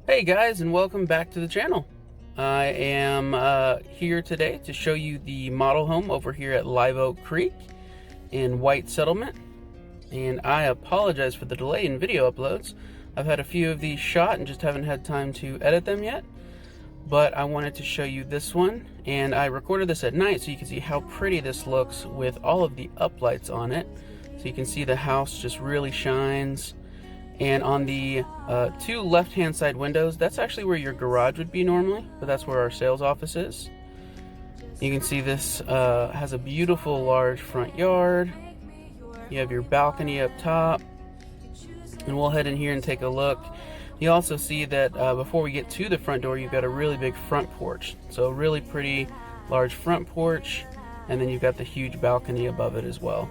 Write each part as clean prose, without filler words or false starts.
Hey guys, and welcome back to the channel. I am here today to show you the model home over here at Live Oak Creek in White Settlement. And I apologize for the delay in video uploads. I've had a few of these shot and just haven't had time to edit them yet. But I wanted to show you this one, and I recorded this at night so you can see how pretty this looks with all of the uplights on it. So you can see the house just really shines. And on the two left-hand side windows, that's actually where your garage would be normally, but that's where our sales office is. You can see this has a beautiful large front yard. You have your balcony up top. And we'll head in here and take a look. You also see that before we get to the front door, you've got a really big front porch. So a really pretty large front porch, and then you've got the huge balcony above it as well.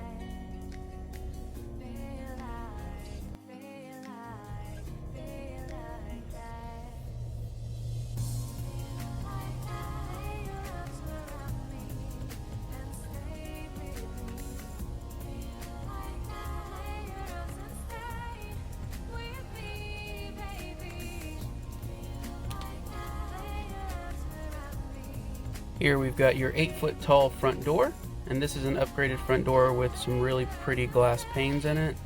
Here we've got your 8-foot tall front door, and this is an upgraded front door with some really pretty glass panes in it.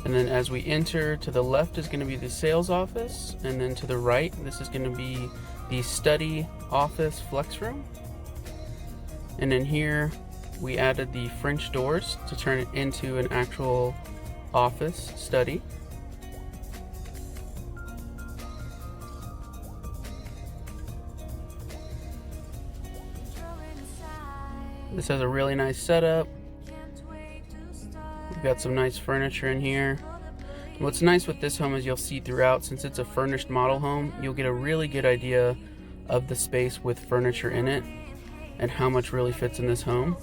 And then as we enter, to the left is going to be the sales office, and then to the right, this is going to be the study office flex room. And then here we added the French doors to turn it into an actual office study. This has a really nice setup. We've got some nice furniture in here. What's nice with this home is you'll see throughout, since it's a furnished model home, you'll get a really good idea of the space with furniture in it and how much really fits in this home.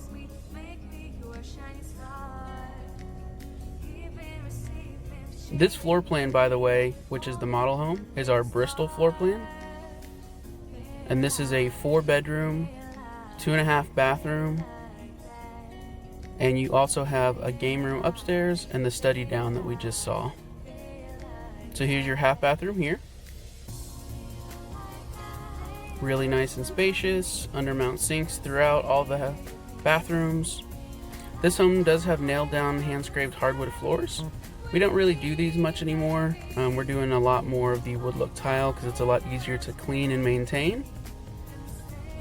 This floor plan, by the way, which is the model home, is our Bristol floor plan. And this is a 4-bedroom, 2.5 bathroom, and you also have a game room upstairs and the study down that we just saw. So here's your half bathroom here. Really nice and spacious, undermount sinks throughout all the bathrooms. This home does have nailed down hand scraped hardwood floors. We don't really do these much anymore. We're doing a lot more of the wood look tile because it's a lot easier to clean and maintain.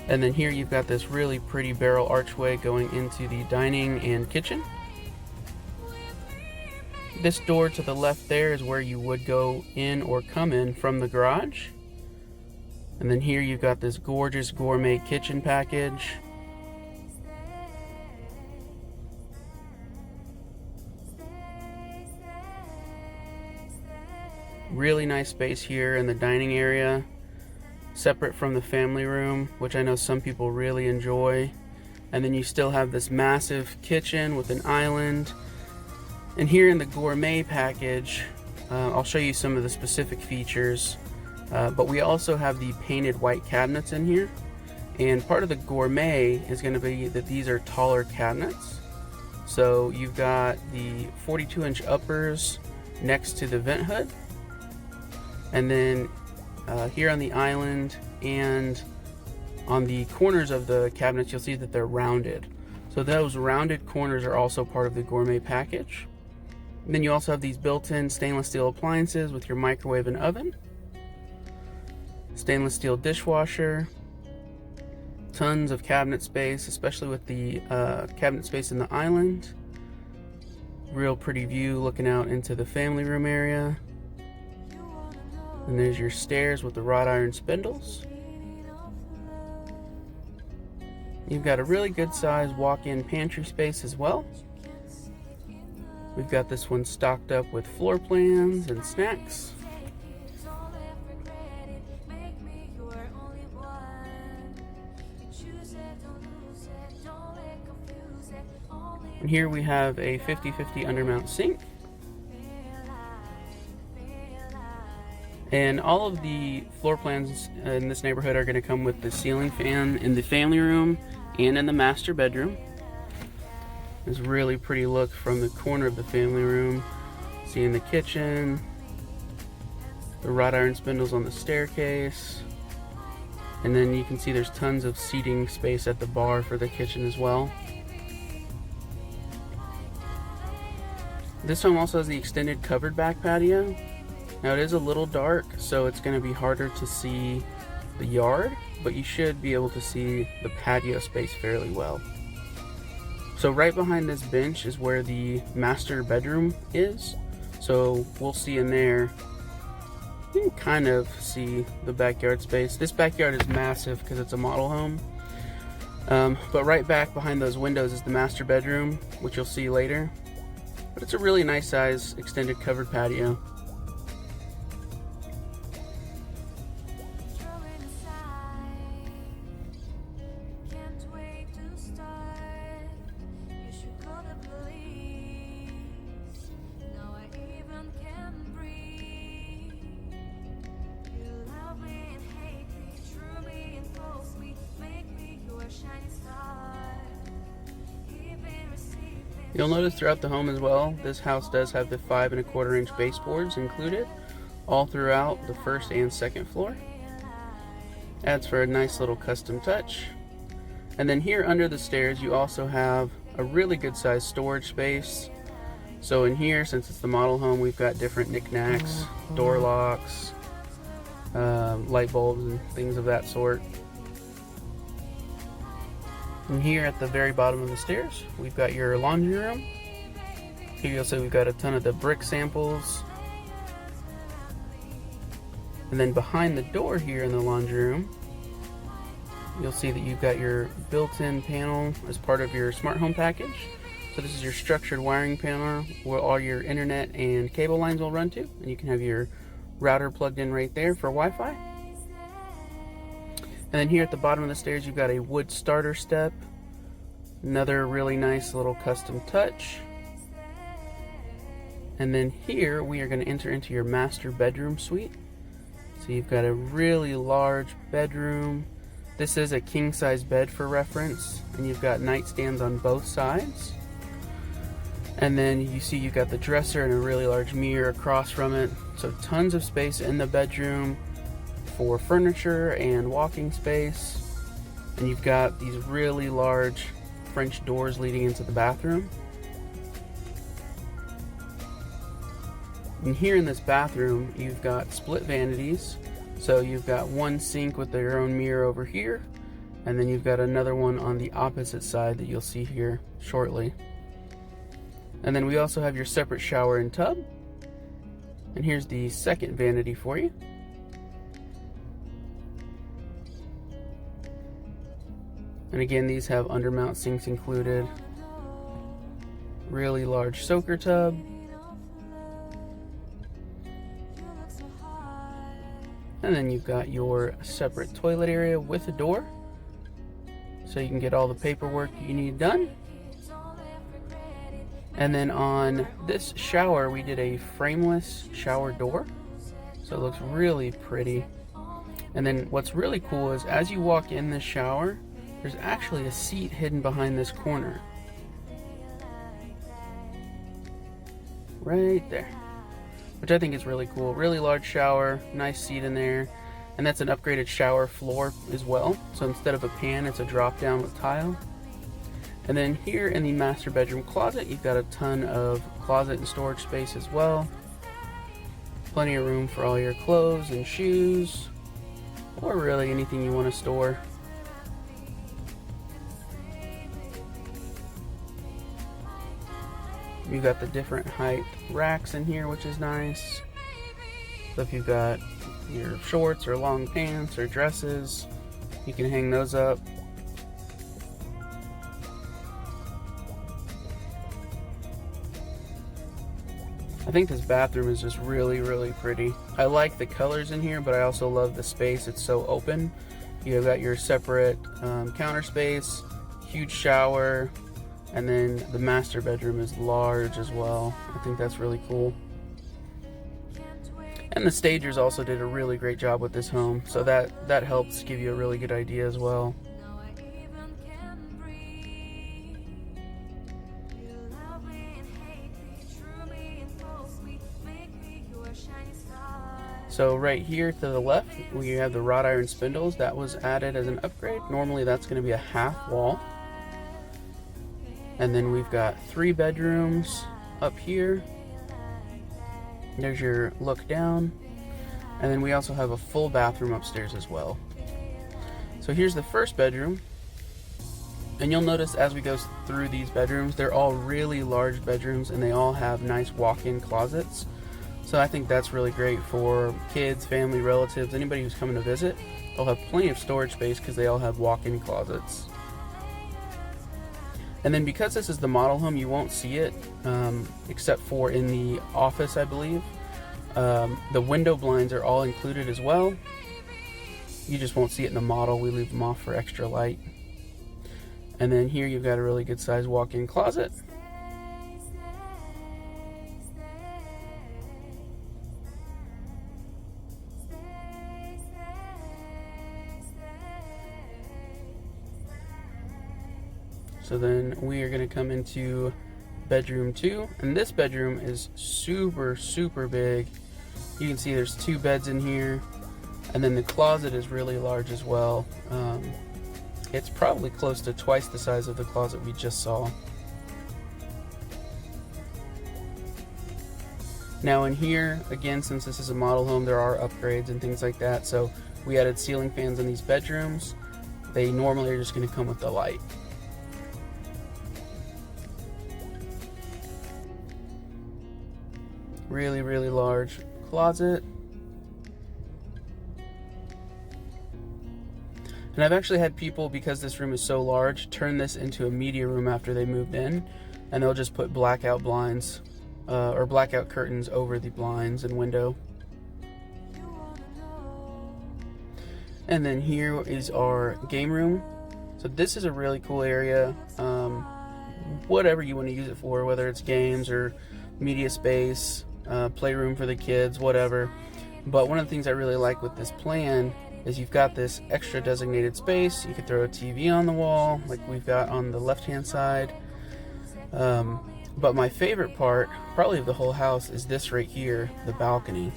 And then here you've got this really pretty barrel archway going into the dining and kitchen. This door to the left there is where you would go in or come in from the garage. And then here you've got this gorgeous gourmet kitchen package. Really nice space here in the dining area, separate from the family room, which I know some people really enjoy. And then you still have this massive kitchen with an island. And here in the gourmet package, I'll show you some of the specific features, but we also have the painted white cabinets in here. And part of the gourmet is going to be that these are taller cabinets. So you've got the 42-inch uppers next to the vent hood. And then here on the island and on the corners of the cabinets, you'll see that they're rounded. So those rounded corners are also part of the gourmet package. And then you also have these built-in stainless steel appliances with your microwave and oven. Stainless steel dishwasher. Tons of cabinet space, especially with the cabinet space in the island. Real pretty view looking out into the family room area. And there's your stairs with the wrought iron spindles. You've got a really good size walk-in pantry space as well. We've got this one stocked up with floor plans and snacks. And here we have a 50/50 undermount sink. And all of the floor plans in this neighborhood are going to come with the ceiling fan in the family room and in the master bedroom. This really pretty look from the corner of the family room. Seeing the kitchen, the wrought iron spindles on the staircase, and then you can see there's tons of seating space at the bar for the kitchen as well. This home also has the extended covered back patio. Now it is a little dark, so it's going to be harder to see the yard, but you should be able to see the patio space fairly well. So right behind this bench is where the master bedroom is. So we'll see in there, you can kind of see the backyard space. This backyard is massive because it's a model home. But right back behind those windows is the master bedroom, which you'll see later. But it's a really nice size extended covered patio. You'll notice throughout the home as well, this house does have the 5 1/4 inch baseboards included all throughout the first and second floor. Adds for a nice little custom touch. And then here under the stairs you also have a really good sized storage space. So in here, since it's the model home, we've got different knickknacks, door locks, light bulbs and things of that sort. And here at the very bottom of the stairs, we've got your laundry room. Here you'll see we've got a ton of the brick samples. And then behind the door here in the laundry room, you'll see that you've got your built-in panel as part of your smart home package. So this is your structured wiring panel where all your internet and cable lines will run to. And you can have your router plugged in right there for Wi-Fi. And then here at the bottom of the stairs, you've got a wood starter step. Another really nice little custom touch. And then here we are going to enter into your master bedroom suite. So you've got a really large bedroom. This is a king size bed for reference, and you've got nightstands on both sides. And then you see you've got the dresser and a really large mirror across from it. So tons of space in the bedroom for furniture and walking space. And you've got these really large French doors leading into the bathroom. And here in this bathroom, you've got split vanities. So you've got one sink with their own mirror over here, and then you've got another one on the opposite side that you'll see here shortly. And then we also have your separate shower and tub. And here's the second vanity for you. And again, these have undermount sinks included. Really large soaker tub. And then you've got your separate toilet area with a door, so you can get all the paperwork you need done. And then on this shower, we did a frameless shower door, so it looks really pretty. And then what's really cool is as you walk in the shower, there's actually a seat hidden behind this corner. Right there. Which I think is really cool. Really large shower, nice seat in there. And that's an upgraded shower floor as well. So instead of a pan, it's a drop down with tile. And then here in the master bedroom closet, you've got a ton of closet and storage space as well. Plenty of room for all your clothes and shoes, or really anything you want to store. You've got the different height racks in here, which is nice. So if you've got your shorts or long pants or dresses, you can hang those up. I think this bathroom is just really, really pretty. I like the colors in here, but I also love the space. It's so open. You've got your separate counter space, huge shower, and then the master bedroom is large as well. I think that's really cool. And the stagers also did a really great job with this home, so that helps give you a really good idea as well. So right here to the left, we have the wrought iron spindles. That was added as an upgrade. Normally that's going to be a half wall. And then we've got 3 bedrooms up here. There's your look down. And then we also have a full bathroom upstairs as well. So here's the first bedroom. And you'll notice as we go through these bedrooms, they're all really large bedrooms and they all have nice walk-in closets. So I think that's really great for kids, family, relatives, anybody who's coming to visit. They'll have plenty of storage space because they all have walk-in closets. And then because this is the model home, you won't see it except for in the office, I believe. The window blinds are all included as well. You just won't see it in the model. We leave them off for extra light. And then here you've got a really good size walk-in closet. So then we are going to come into bedroom 2, and this bedroom is super big. You can see there's 2 beds in here, and then the closet is really large as well. It's probably close to twice the size of the closet we just saw. Now in here, again, since this is a model home, there are upgrades and things like that. So we added ceiling fans in these bedrooms. They normally are just going to come with the light. Really large closet. And I've actually had people, because this room is so large, turn this into a media room after they moved in, and they'll just put blackout blinds or blackout curtains over the blinds and window. And then here is our game room. So this is a really cool area. Whatever you want to use it for, whether it's games or media space, playroom for the kids, whatever. But one of the things I really like with this plan is you've got this extra designated space. You could throw a TV on the wall like we've got on the left hand side. But my favorite part probably of the whole house is this right here, the balcony.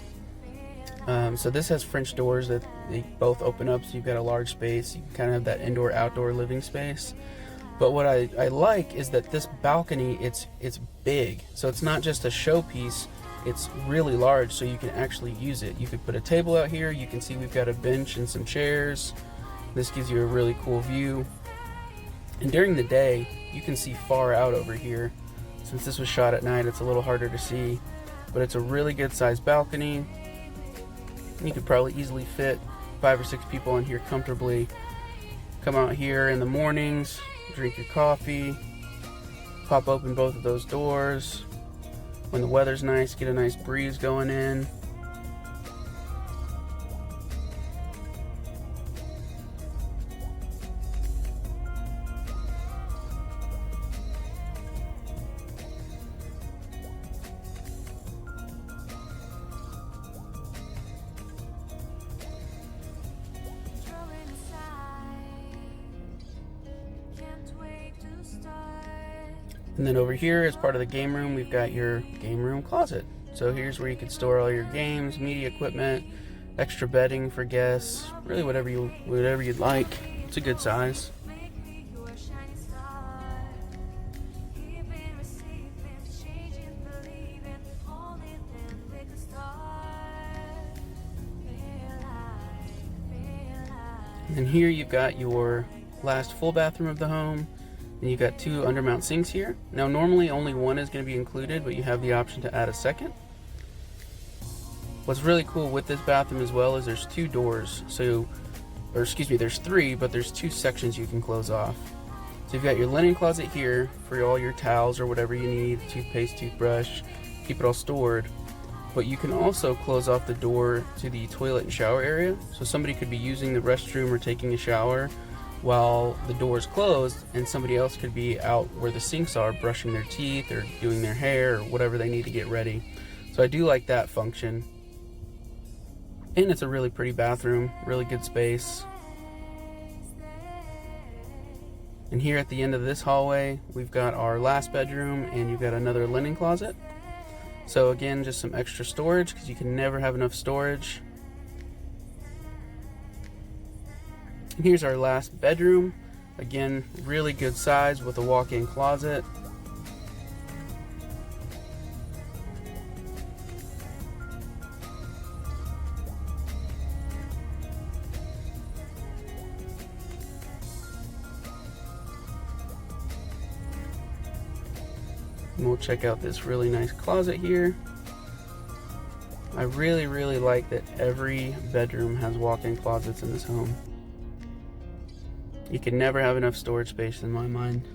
So this has French doors that they both open up, so you've got a large space. You can kind of have that indoor outdoor living space. But what I like is that this balcony, it's big, so it's not just a showpiece. It's really large, so you can actually use it. You could put a table out here. You can see we've got a bench and some chairs. This gives you a really cool view. And during the day, you can see far out over here. Since this was shot at night, it's a little harder to see. But it's a really good sized balcony. You could probably easily fit 5 or 6 people in here comfortably. Come out here in the mornings, drink your coffee, pop open both of those doors. When the weather's nice, get a nice breeze going in. And then over here, as part of the game room, we've got your game room closet. So here's where you can store all your games, media equipment, extra bedding for guests, really whatever you'd like. It's a good size. And here you've got your last full bathroom of the home. And you've got 2 undermount sinks here. Now normally only one is going to be included, but you have the option to add a second. What's really cool with this bathroom as well is there's 2 doors. There's 3, but there's 2 sections you can close off. So you've got your linen closet here for all your towels or whatever you need, toothpaste, toothbrush, keep it all stored. But you can also close off the door to the toilet and shower area. So somebody could be using the restroom or taking a shower while the door is closed, and somebody else could be out where the sinks are brushing their teeth or doing their hair or whatever they need to get ready. So I do like that function. And it's a really pretty bathroom, really good space. And here at the end of this hallway, we've got our last bedroom, and you've got another linen closet. So again, just some extra storage because you can never have enough storage. And here's our last bedroom. Again, really good size with a walk-in closet. And we'll check out this really nice closet here. I really like that every bedroom has walk-in closets in this home. You can never have enough storage space in my mind.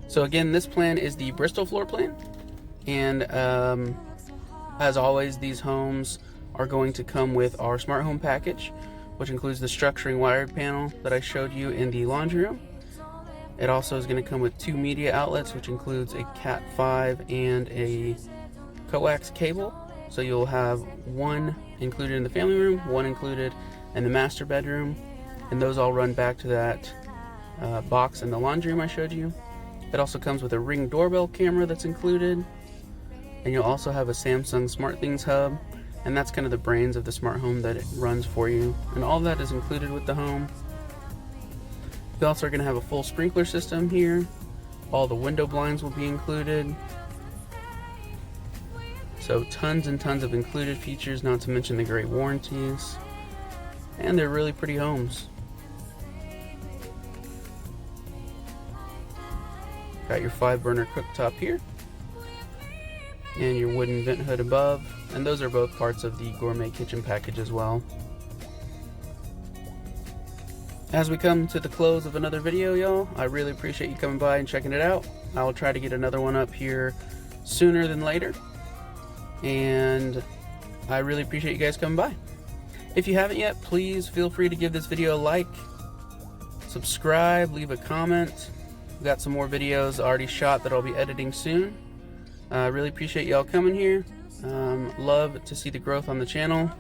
So again, this plan is the Bristol floor plan, and as always, these homes are going to come with our smart home package, which includes the structuring wired panel that I showed you in the laundry room. It also is going to come with 2 media outlets, which includes a Cat 5 and a coax cable. So you'll have one included in the family room, one included in the master bedroom, and those all run back to that box in the laundry room I showed you. It also comes with a Ring doorbell camera that's included, and you'll also have a Samsung SmartThings hub, and that's kind of the brains of the smart home that it runs for you, and all that is included with the home. You also are going to have a full sprinkler system here. All the window blinds will be included. So tons and tons of included features, not to mention the great warranties, and they're really pretty homes. Got your 5-burner cooktop here, and your wooden vent hood above, and those are both parts of the Gourmet Kitchen package as well. As we come to the close of another video, y'all, I really appreciate you coming by and checking it out. I will try to get another one up here sooner than later, and I really appreciate you guys coming by. If you haven't yet, please feel free to give this video a like, subscribe, leave a comment. We've got some more videos already shot that I'll be editing soon. I really appreciate y'all coming here. Love to see the growth on the channel.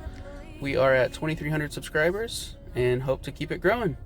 We are at 2,300 subscribers and hope to keep it growing.